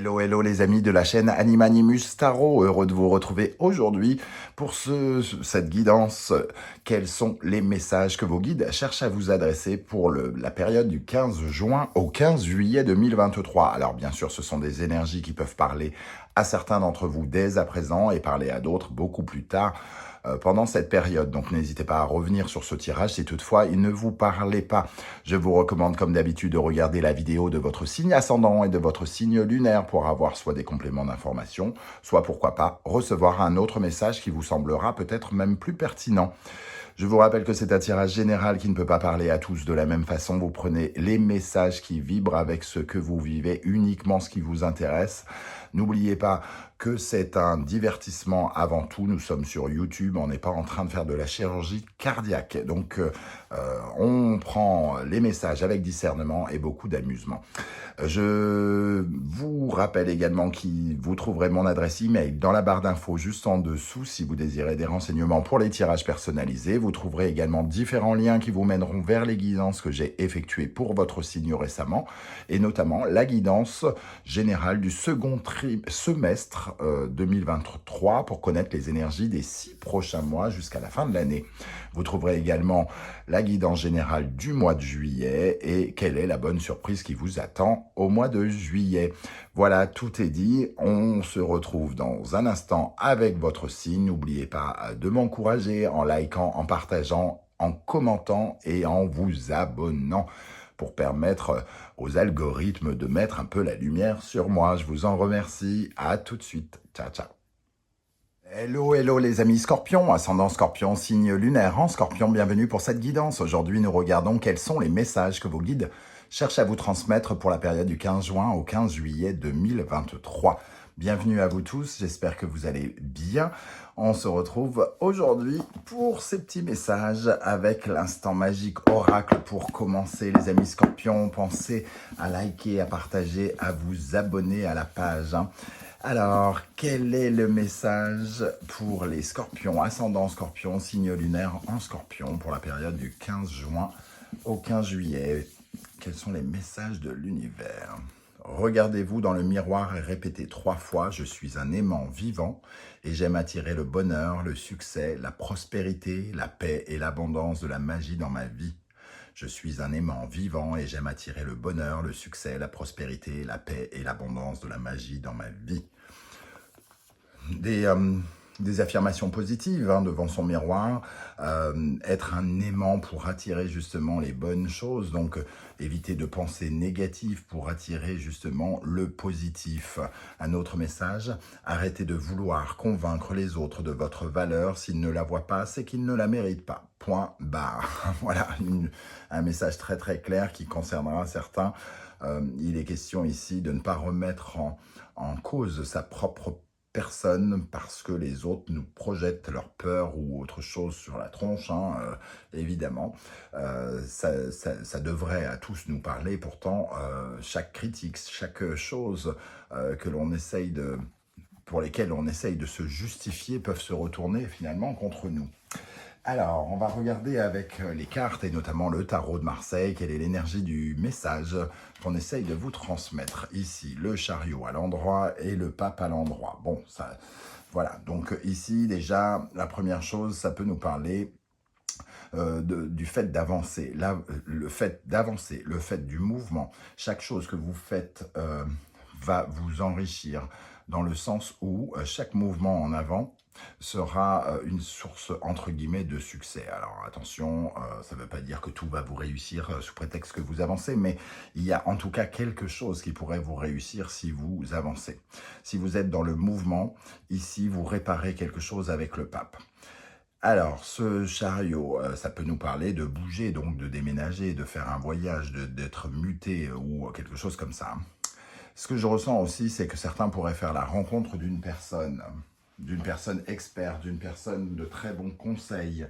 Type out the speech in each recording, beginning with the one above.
Hello, hello les amis de la chaîne Animanimus Tarot, heureux de vous retrouver aujourd'hui pour cette guidance. Quels sont les messages que vos guides cherchent à vous adresser pour la période du 15 juin au 15 juillet 2023? Alors bien sûr, ce sont des énergies qui peuvent parler à certains d'entre vous dès à présent et parler à d'autres beaucoup plus tard pendant cette période. Donc n'hésitez pas à revenir sur ce tirage si toutefois il ne vous parlait pas. Je vous recommande comme d'habitude de regarder la vidéo de votre signe ascendant et de votre signe lunaire pour avoir soit des compléments d'information, soit pourquoi pas recevoir un autre message qui vous semblera peut-être même plus pertinent. Je vous rappelle que c'est un tirage général qui ne peut pas parler à tous de la même façon. Vous prenez les messages qui vibrent avec ce que vous vivez, uniquement ce qui vous intéresse. N'oubliez pas que c'est un divertissement avant tout. Nous sommes sur YouTube, on n'est pas en train de faire de la chirurgie cardiaque. Donc, on prend les messages avec discernement et beaucoup d'amusement. Je vous rappelle également que vous trouverez mon adresse email dans la barre d'infos juste en dessous si vous désirez des renseignements pour les tirages personnalisés. Vous trouverez également différents liens qui vous mèneront vers les guidances que j'ai effectuées pour votre signe récemment et notamment la guidance générale du second semestre 2023 pour connaître les énergies des 6 prochains mois jusqu'à la fin de l'année. Vous trouverez également la guidance générale du mois de juillet et quelle est la bonne surprise qui vous attend au mois de juillet. Voilà, tout est dit. On se retrouve dans un instant avec votre signe. N'oubliez pas de m'encourager en likant, en partageant, en commentant et en vous abonnant pour permettre aux algorithmes de mettre un peu la lumière sur moi. Je vous en remercie. À tout de suite. Ciao, ciao. Hello, hello les amis Scorpions, ascendant Scorpion, signe lunaire en Scorpion, bienvenue pour cette guidance. Aujourd'hui, nous regardons quels sont les messages que vos guides cherchent à vous transmettre pour la période du 15 juin au 15 juillet 2023. Bienvenue à vous tous, j'espère que vous allez bien. On se retrouve aujourd'hui pour ces petits messages avec l'instant magique oracle pour commencer. Les amis Scorpions, pensez à liker, à partager, à vous abonner à la page. Alors, quel est le message pour les Scorpions, ascendant Scorpion, signe lunaire en Scorpion pour la période du 15 juin au 15 juillet? Quels sont les messages de l'univers? Regardez-vous dans le miroir et répétez 3 fois « Je suis un aimant vivant et j'aime attirer le bonheur, le succès, la prospérité, la paix et l'abondance de la magie dans ma vie. Je suis un aimant vivant et j'aime attirer le bonheur, le succès, la prospérité, la paix et l'abondance de la magie dans ma vie. » Des affirmations positives devant son miroir, être un aimant pour attirer justement les bonnes choses, donc éviter de penser négatif pour attirer justement le positif. Un autre message, arrêtez de vouloir convaincre les autres de votre valeur, s'ils ne la voient pas, c'est qu'ils ne la méritent pas. Point barre. Voilà, un message très très clair qui concernera certains. Il est question ici de ne pas remettre en cause sa propre personne parce que les autres nous projettent leur peur ou autre chose sur la tronche, évidemment. Ça devrait à tous nous parler, pourtant chaque critique, chaque chose que l'on essaye pour lesquelles on essaye de se justifier peuvent se retourner finalement contre nous. Alors, on va regarder avec les cartes et notamment le tarot de Marseille, quelle est l'énergie du message qu'on essaye de vous transmettre. Ici, le chariot à l'endroit et le pape à l'endroit. Bon, ça, voilà. Donc ici, déjà, la première chose, ça peut nous parler du fait d'avancer. Le fait d'avancer, le fait du mouvement. Chaque chose que vous faites va vous enrichir dans le sens où chaque mouvement en avant sera une source, entre guillemets, de succès. Alors attention, ça ne veut pas dire que tout va vous réussir sous prétexte que vous avancez, mais il y a en tout cas quelque chose qui pourrait vous réussir si vous avancez. Si vous êtes dans le mouvement, ici, vous réparez quelque chose avec le pape. Alors, ce chariot, ça peut nous parler de bouger, donc de déménager, de faire un voyage, d'être muté ou quelque chose comme ça. Ce que je ressens aussi, c'est que certains pourraient faire la rencontre d'une personne experte, d'une personne de très bons conseils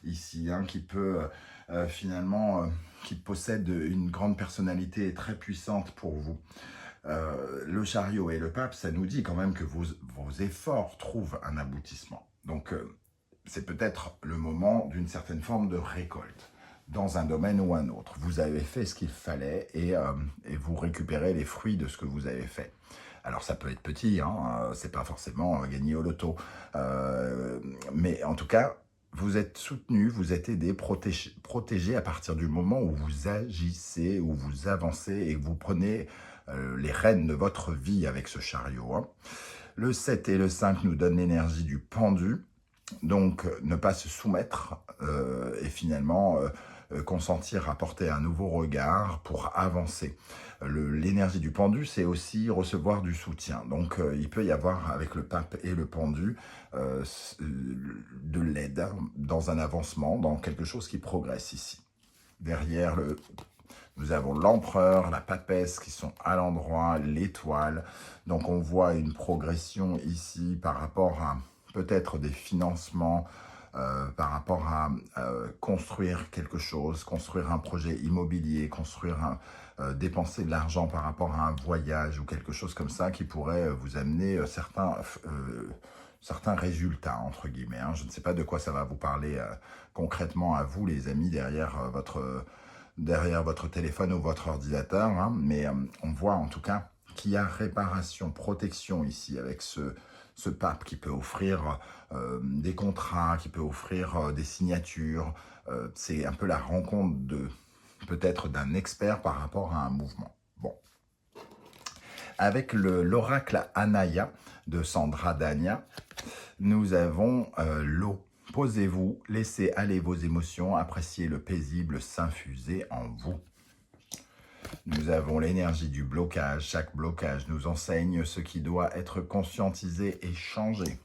ici, qui peut finalement, qui possède une grande personnalité très puissante pour vous. Le chariot et le pape, ça nous dit quand même que vos efforts trouvent un aboutissement. Donc, c'est peut-être le moment d'une certaine forme de récolte dans un domaine ou un autre. Vous avez fait ce qu'il fallait et vous récupérez les fruits de ce que vous avez fait. Alors ça peut être petit, hein, c'est pas forcément gagner au loto. Mais en tout cas, vous êtes soutenu, vous êtes aidé, protégé à partir du moment où vous agissez, où vous avancez et que vous prenez les rênes de votre vie avec ce chariot, hein. Le 7 et le 5 nous donnent l'énergie du pendu. Donc, ne pas se soumettre et finalement consentir à porter un nouveau regard pour avancer. L'énergie du pendu, c'est aussi recevoir du soutien. Donc, il peut y avoir avec le pape et le pendu de l'aide dans un avancement, dans quelque chose qui progresse ici. Derrière, nous avons l'empereur, la papesse qui sont à l'endroit, l'étoile. Donc, on voit une progression ici par rapport à peut-être des financements, par rapport à construire quelque chose, construire un projet immobilier, dépenser de l'argent par rapport à un voyage ou quelque chose comme ça qui pourrait vous amener certains résultats, entre guillemets, hein. Je ne sais pas de quoi ça va vous parler concrètement à vous, les amis, derrière votre téléphone ou votre ordinateur, hein, mais on voit en tout cas qu'il y a réparation, protection ici avec ce pape qui peut offrir des contrats, qui peut offrir des signatures. C'est un peu la rencontre peut-être d'un expert par rapport à un mouvement. Bon. Avec l'oracle Anaya de Sandra Dania, nous avons l'eau. Posez-vous, laissez aller vos émotions, appréciez le paisible s'infuser en vous. Nous avons l'énergie du blocage. Chaque blocage nous enseigne ce qui doit être conscientisé et changé.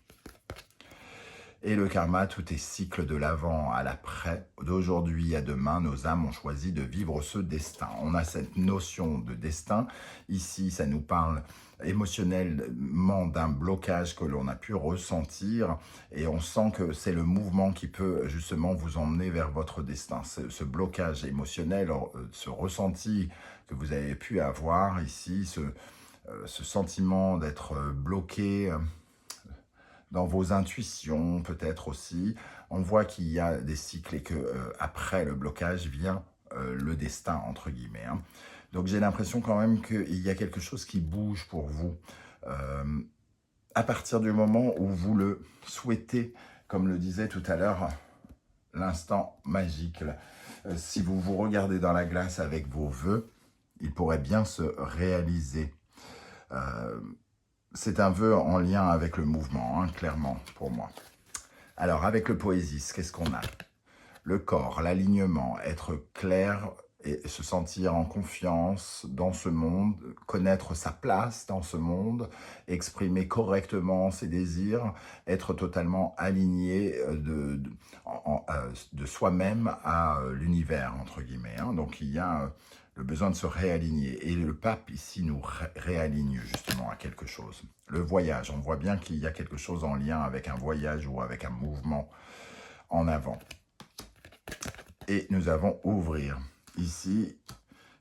Et le karma, tout est cycle de l'avant à l'après. D'aujourd'hui à demain, nos âmes ont choisi de vivre ce destin. On a cette notion de destin. Ici, ça nous parle émotionnellement d'un blocage que l'on a pu ressentir. Et on sent que c'est le mouvement qui peut justement vous emmener vers votre destin. Ce blocage émotionnel, ce ressenti que vous avez pu avoir ici, ce sentiment d'être bloqué dans vos intuitions peut-être aussi. On voit qu'il y a des cycles et que après le blocage vient le destin, entre guillemets, hein. Donc j'ai l'impression quand même qu'il y a quelque chose qui bouge pour vous. À partir du moment où vous le souhaitez, comme le disait tout à l'heure, l'instant magique. Si vous vous regardez dans la glace avec vos vœux, il pourrait bien se réaliser. C'est un vœu en lien avec le mouvement, hein, clairement, pour moi. Alors, avec le Poésis, qu'est-ce qu'on a? Le corps, l'alignement, être clair et se sentir en confiance dans ce monde, connaître sa place dans ce monde, exprimer correctement ses désirs, être totalement aligné de soi-même à l'univers, entre guillemets, hein. Donc, il y a le besoin de se réaligner. Et le pape, ici, nous réaligne justement à quelque chose. Le voyage, on voit bien qu'il y a quelque chose en lien avec un voyage ou avec un mouvement en avant. Et nous avons ouvrir. Ici,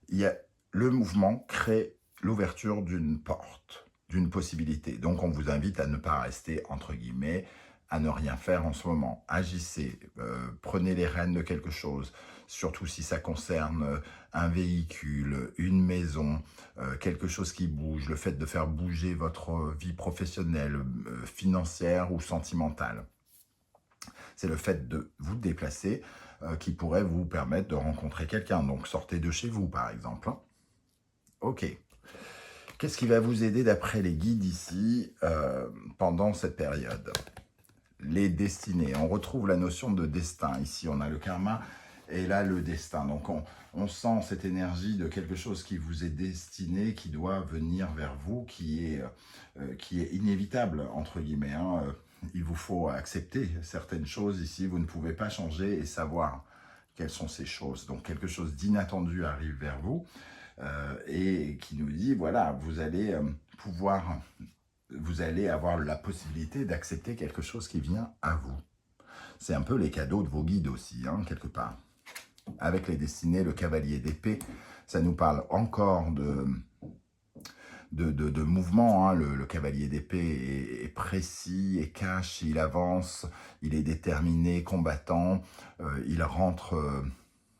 il y a le mouvement crée l'ouverture d'une porte, d'une possibilité. Donc, on vous invite à ne pas rester, entre guillemets, à ne rien faire en ce moment. Agissez, prenez les rênes de quelque chose, surtout si ça concerne un véhicule, une maison, quelque chose qui bouge, le fait de faire bouger votre vie professionnelle, financière ou sentimentale. C'est le fait de vous déplacer qui pourrait vous permettre de rencontrer quelqu'un. Donc sortez de chez vous par exemple. Ok. Qu'est-ce qui va vous aider d'après les guides ici pendant cette période? Les destinées. On retrouve la notion de destin. Ici, on a le karma et là, le destin. Donc, on sent cette énergie de quelque chose qui vous est destiné, qui doit venir vers vous, qui est inévitable, entre guillemets, hein. Il vous faut accepter certaines choses ici. Vous ne pouvez pas changer et savoir quelles sont ces choses. Donc, quelque chose d'inattendu arrive vers vous et qui nous dit, voilà, vous allez avoir la possibilité d'accepter quelque chose qui vient à vous. C'est un peu les cadeaux de vos guides aussi, hein, quelque part. Avec les destinées, le cavalier d'épée, ça nous parle encore de mouvement, hein. Le cavalier d'épée est précis, est cash, il avance, il est déterminé, combattant, il rentre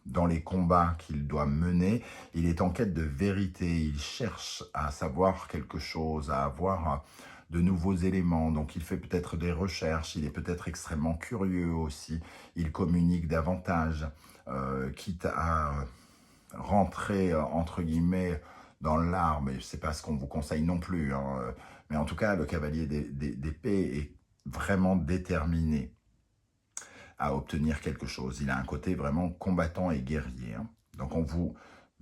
dans les combats qu'il doit mener. Il est en quête de vérité, il cherche à savoir quelque chose, à avoir de nouveaux éléments. Donc il fait peut-être des recherches, il est peut-être extrêmement curieux aussi, il communique davantage, quitte à rentrer, entre guillemets, dans l'art, mais c'est pas ce qu'on vous conseille non plus, hein. Mais en tout cas, le cavalier d'épée est vraiment déterminé à obtenir quelque chose. Il a un côté vraiment combattant et guerrier, hein. Donc on vous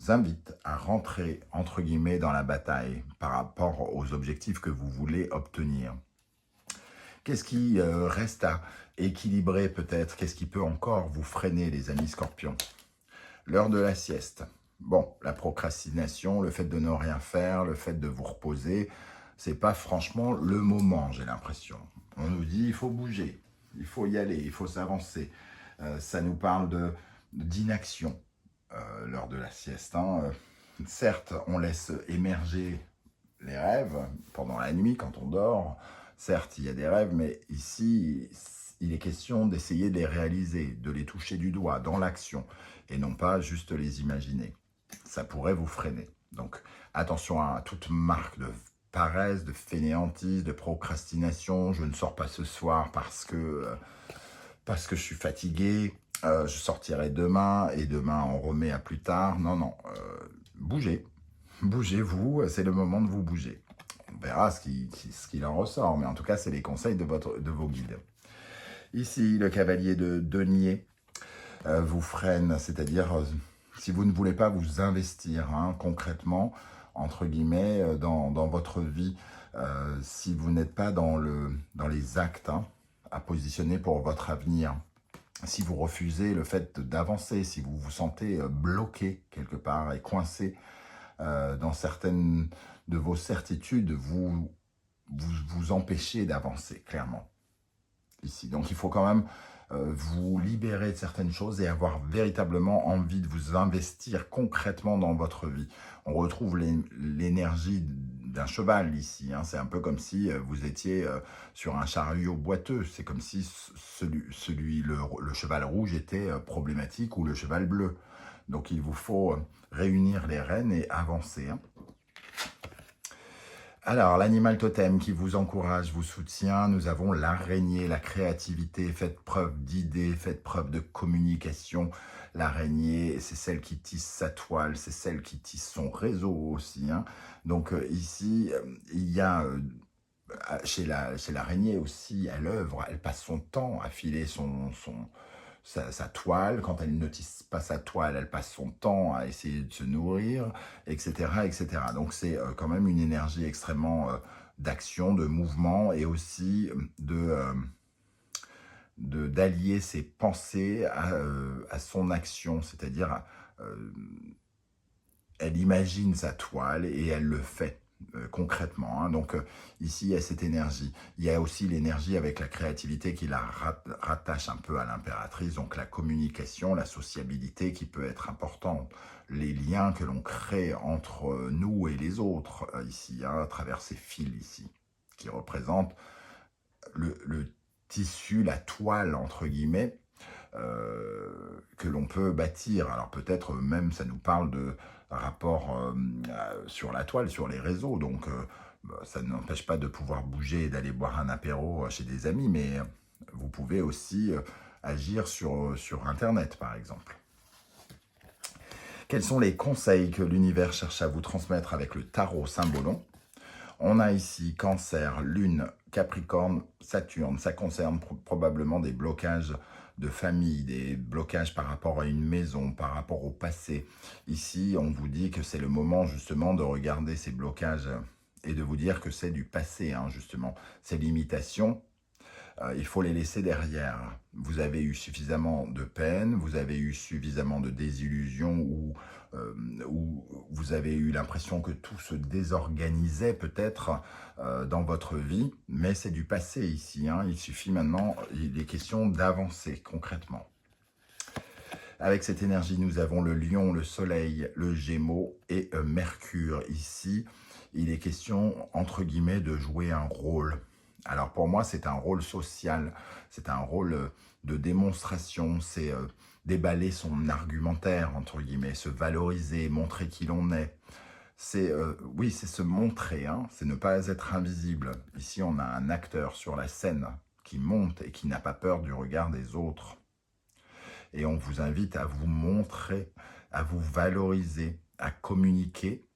invite à rentrer, entre guillemets, dans la bataille par rapport aux objectifs que vous voulez obtenir. Qu'est-ce qui reste à équilibrer peut-être? Qu'est-ce qui peut encore vous freiner, les amis scorpions? L'heure de la sieste. Bon, la procrastination, le fait de ne rien faire, le fait de vous reposer, c'est pas franchement le moment, j'ai l'impression. On nous dit, il faut bouger, il faut y aller, il faut s'avancer. Ça nous parle d'inaction, l'heure de la sieste, hein. Certes, on laisse émerger les rêves pendant la nuit, quand on dort. Certes, il y a des rêves, mais ici, il est question d'essayer de les réaliser, de les toucher du doigt, dans l'action, et non pas juste les imaginer. Ça pourrait vous freiner. Donc, attention à toute marque de paresse, de fainéantise, de procrastination. Je ne sors pas ce soir parce que je suis fatigué. Je sortirai demain, et demain, on remet à plus tard. Non, non. Bougez. Bougez-vous. C'est le moment de vous bouger. On verra ce qu'il en ressort. Mais en tout cas, c'est les conseils de vos guides. Ici, le cavalier de denier vous freine, c'est-à-dire si vous ne voulez pas vous investir, hein, concrètement, entre guillemets, dans votre vie, si vous n'êtes pas dans les actes, hein, à positionner pour votre avenir, si vous refusez le fait d'avancer, si vous vous sentez bloqué quelque part et coincé dans certaines de vos certitudes, vous empêchez d'avancer, clairement. Ici. Donc il faut quand même vous libérer de certaines choses et avoir véritablement envie de vous investir concrètement dans votre vie. On retrouve l'énergie d'un cheval ici, hein. C'est un peu comme si vous étiez sur un chariot boiteux. C'est comme si le cheval rouge était problématique, ou le cheval bleu. Donc il vous faut réunir les rênes et avancer, hein. Alors, l'animal totem qui vous encourage, vous soutient, nous avons l'araignée, la créativité, faites preuve d'idées, faites preuve de communication. L'araignée, c'est celle qui tisse sa toile, c'est celle qui tisse son réseau aussi, hein. Donc ici, il y a chez l'araignée aussi, à l'œuvre, elle passe son temps à filer sa toile. Quand elle ne tisse pas sa toile, elle passe son temps à essayer de se nourrir, etc. etc. Donc c'est quand même une énergie extrêmement d'action, de mouvement, et aussi d'allier ses pensées à son action. C'est-à-dire, elle imagine sa toile et elle le fait. Concrètement, hein. Donc ici il y a cette énergie, il y a aussi l'énergie avec la créativité qui la rattache un peu à l'impératrice, donc la communication, la sociabilité qui peut être importante, les liens que l'on crée entre nous et les autres ici, hein, à travers ces fils ici, qui représentent le tissu, la toile entre guillemets, que l'on peut bâtir. Alors peut-être même ça nous parle de rapport sur la toile, sur les réseaux, donc ça n'empêche pas de pouvoir bouger et d'aller boire un apéro chez des amis, mais vous pouvez aussi agir sur Internet par exemple. Quels sont les conseils que l'univers cherche à vous transmettre avec le tarot Symbolon? On a ici Cancer, Lune, Capricorne, Saturne. Ça concerne probablement des blocages de famille, des blocages par rapport à une maison, par rapport au passé. Ici, on vous dit que c'est le moment justement de regarder ces blocages et de vous dire que c'est du passé, hein, justement. Ces limitations, il faut les laisser derrière. Vous avez eu suffisamment de peine, vous avez eu suffisamment de désillusions, ou vous avez eu l'impression que tout se désorganisait peut-être dans votre vie, mais c'est du passé ici, hein. Il suffit maintenant, il est question d'avancer concrètement. Avec cette énergie, nous avons le lion, le soleil, le gémeaux et Mercure. Ici, il est question, entre guillemets, de jouer un rôle. Alors pour moi, c'est un rôle social, c'est un rôle de démonstration, c'est déballer son argumentaire, entre guillemets, se valoriser, montrer qui l'on est. C'est oui, c'est se montrer, hein, c'est ne pas être invisible. Ici, on a un acteur sur la scène qui monte et qui n'a pas peur du regard des autres. Et on vous invite à vous montrer, à vous valoriser, à communiquer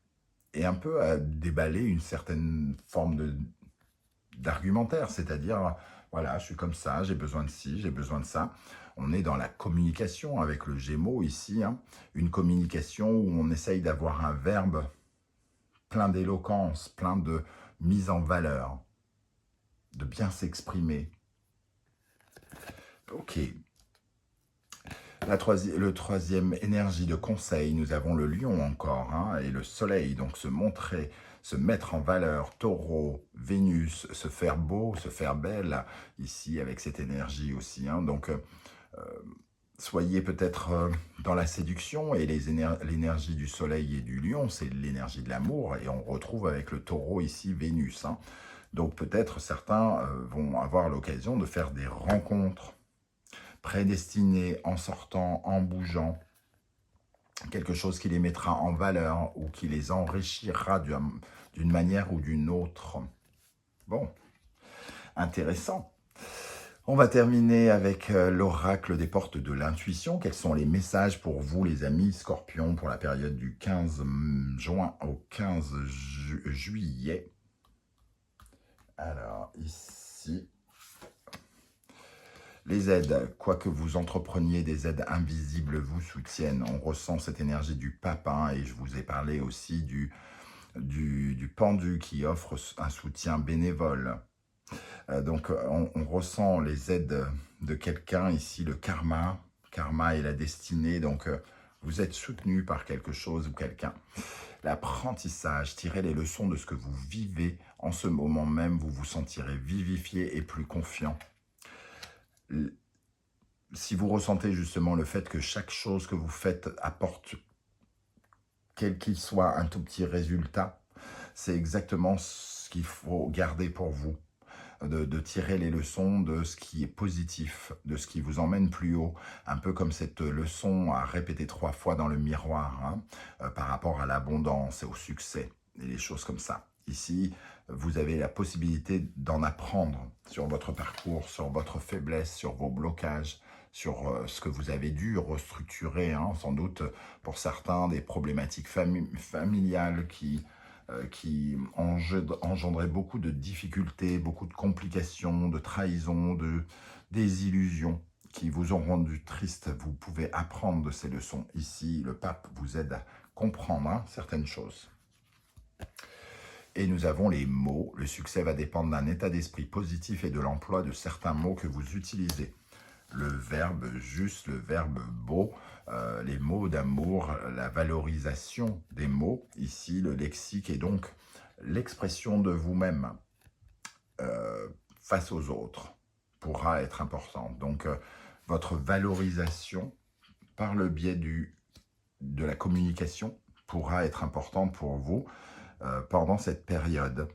et un peu à déballer une certaine forme d'argumentaire, c'est-à-dire, voilà, je suis comme ça, j'ai besoin de ci, j'ai besoin de ça. On est dans la communication avec le Gémeaux ici, hein, une communication où on essaye d'avoir un verbe plein d'éloquence, plein de mise en valeur, de bien s'exprimer. Ok. Le troisième énergie de conseil, nous avons le lion encore, hein, et le soleil, donc se montrer, se mettre en valeur, taureau, Vénus, se faire beau, se faire belle, ici avec cette énergie aussi. Hein, donc, soyez peut-être dans la séduction, et l'énergie du soleil et du lion, c'est l'énergie de l'amour, et on retrouve avec le taureau ici Vénus. Hein. Donc peut-être certains vont avoir l'occasion de faire des rencontres prédestinées en sortant, en bougeant, quelque chose qui les mettra en valeur ou qui les enrichira d'une manière ou d'une autre. Bon, intéressant. On va terminer avec l'oracle des portes de l'intuition. Quels sont les messages pour vous, les amis Scorpions, pour la période du 15 juin au 15 juillet? Alors, ici, les aides, quoi que vous entrepreniez, des aides invisibles vous soutiennent. On ressent cette énergie du pape, hein, et je vous ai parlé aussi du pendu qui offre un soutien bénévole. Donc, on ressent les aides de quelqu'un ici, le karma et la destinée. Donc, vous êtes soutenu par quelque chose ou quelqu'un. L'apprentissage, tirez les leçons de ce que vous vivez. En ce moment même, vous vous sentirez vivifié et plus confiant. Si vous ressentez justement le fait que chaque chose que vous faites apporte, quel qu'il soit, un tout petit résultat, c'est exactement ce qu'il faut garder pour vous. De tirer les leçons de ce qui est positif, de ce qui vous emmène plus haut, un peu comme cette leçon à répéter 3 fois dans le miroir, hein, par rapport à l'abondance et au succès, et les choses comme ça. Ici, vous avez la possibilité d'en apprendre sur votre parcours, sur votre faiblesse, sur vos blocages, sur ce que vous avez dû restructurer, hein, sans doute pour certains des problématiques familiales qui engendraient beaucoup de difficultés, beaucoup de complications, de trahisons, de désillusions qui vous ont rendu triste. Vous pouvez apprendre de ces leçons. Ici, le pape vous aide à comprendre, hein, certaines choses. Et nous avons les mots. Le succès va dépendre d'un état d'esprit positif et de l'emploi de certains mots que vous utilisez. Le verbe juste, le verbe beau, les mots d'amour, la valorisation des mots. Ici, le lexique est donc l'expression de vous-même face aux autres pourra être importante. Donc, votre valorisation par le biais de la communication pourra être importante pour vous pendant cette période.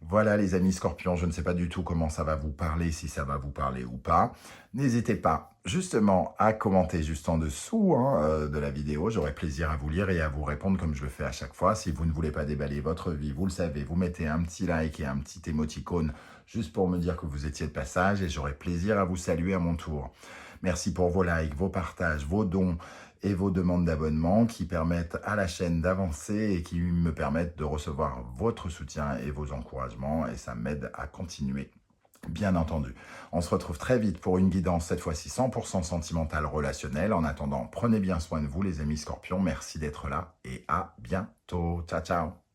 Voilà les amis Scorpions, je ne sais pas du tout comment ça va vous parler, si ça va vous parler ou pas. N'hésitez pas justement à commenter juste en dessous, hein, de la vidéo. J'aurai plaisir à vous lire et à vous répondre comme je le fais à chaque fois. Si vous ne voulez pas déballer votre vie, vous le savez, vous mettez un petit like et un petit émoticône juste pour me dire que vous étiez de passage et j'aurai plaisir à vous saluer à mon tour. Merci pour vos likes, vos partages, vos dons et vos demandes d'abonnement qui permettent à la chaîne d'avancer et qui me permettent de recevoir votre soutien et vos encouragements, et ça m'aide à continuer, bien entendu. On se retrouve très vite pour une guidance, cette fois-ci 100% sentimentale, relationnelle. En attendant, prenez bien soin de vous les amis Scorpions, merci d'être là et à bientôt. Ciao, ciao.